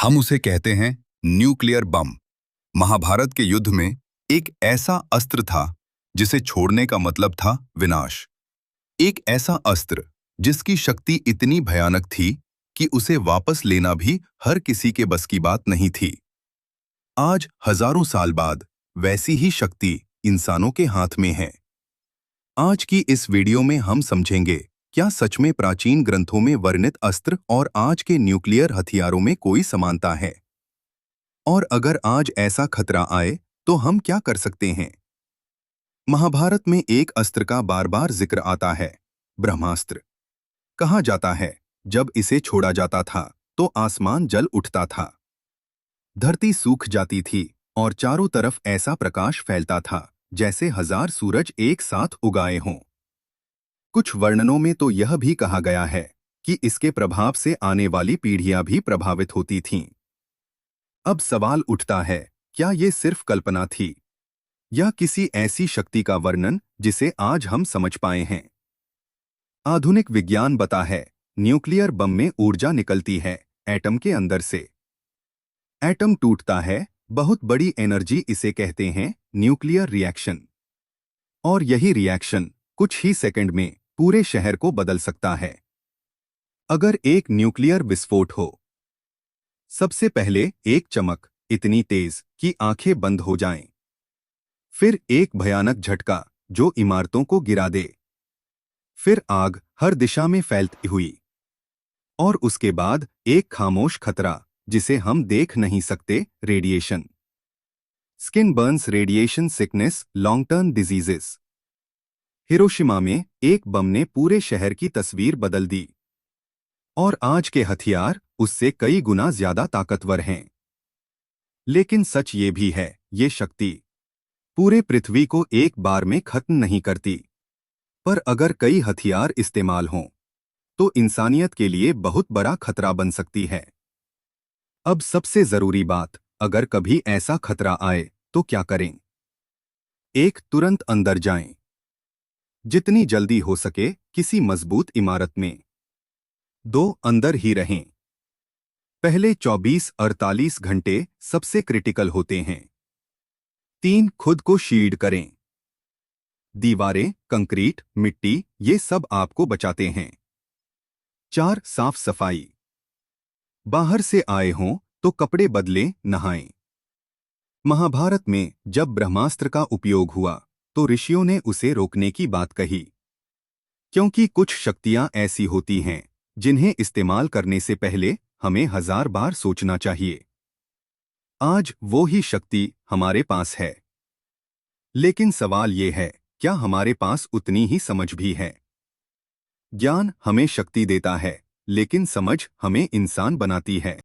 हम उसे कहते हैं न्यूक्लियर बम। महाभारत के युद्ध में एक ऐसा अस्त्र था जिसे छोड़ने का मतलब था विनाश। एक ऐसा अस्त्र जिसकी शक्ति इतनी भयानक थी कि उसे वापस लेना भी हर किसी के बस की बात नहीं थी। आज हजारों साल बाद वैसी ही शक्ति इंसानों के हाथ में है। आज की इस वीडियो में हम समझेंगे क्या सच में प्राचीन ग्रंथों में वर्णित अस्त्र और आज के न्यूक्लियर हथियारों में कोई समानता है, और अगर आज ऐसा खतरा आए तो हम क्या कर सकते हैं। महाभारत में एक अस्त्र का बार बार जिक्र आता है, ब्रह्मास्त्र। कहा जाता है जब इसे छोड़ा जाता था तो आसमान जल उठता था, धरती सूख जाती थी और चारों तरफ ऐसा प्रकाश फैलता था जैसे हजार सूरज एक साथ उगाए हों। कुछ वर्णनों में तो यह भी कहा गया है कि इसके प्रभाव से आने वाली पीढ़ियां भी प्रभावित होती थीं। अब सवाल उठता है, क्या ये सिर्फ कल्पना थी या किसी ऐसी शक्ति का वर्णन जिसे आज हम समझ पाए हैं। आधुनिक विज्ञान बता है न्यूक्लियर बम में ऊर्जा निकलती है एटम के अंदर से। एटम टूटता है, बहुत बड़ी एनर्जी, इसे कहते हैं न्यूक्लियर रिएक्शन। और यही रिएक्शन कुछ ही सेकंड में पूरे शहर को बदल सकता है। अगर एक न्यूक्लियर विस्फोट हो, सबसे पहले एक चमक इतनी तेज कि आंखें बंद हो जाएं, फिर एक भयानक झटका जो इमारतों को गिरा दे, फिर आग हर दिशा में फैलती हुई, और उसके बाद एक खामोश खतरा जिसे हम देख नहीं सकते, radiation. Skin Burns, radiation sickness, long term diseases. Hiroshima में एक बम ने पूरे शहर की तस्वीर बदल दी, और आज के हथियार उससे कई गुना ज्यादा ताकतवर हैं। लेकिन सच ये भी है, ये शक्ति पूरे पृथ्वी को एक बार में खत्म नहीं करती, पर अगर कई हथियार इस्तेमाल हों तो इंसानियत के लिए बहुत बड़ा खतरा बन सकती है। अब सबसे जरूरी बात, अगर कभी ऐसा खतरा आए तो क्या करें। एक, तुरंत अंदर जाएं, जितनी जल्दी हो सके किसी मजबूत इमारत में। 2, अंदर ही रहें, पहले 24-48 घंटे सबसे क्रिटिकल होते हैं। 3, खुद को शील्ड करें, दीवारें, कंक्रीट, मिट्टी, ये सब आपको बचाते हैं। 4, साफ सफाई, बाहर से आए हों तो कपड़े बदलें, नहाएं। महाभारत में जब ब्रह्मास्त्र का उपयोग हुआ तो ऋषियों ने उसे रोकने की बात कही, क्योंकि कुछ शक्तियां ऐसी होती हैं जिन्हें इस्तेमाल करने से पहले हमें 1000 बार सोचना चाहिए। आज वो ही शक्ति हमारे पास है, लेकिन सवाल ये है, क्या हमारे पास उतनी ही समझ भी है। ज्ञान हमें शक्ति देता है, लेकिन समझ हमें इंसान बनाती है।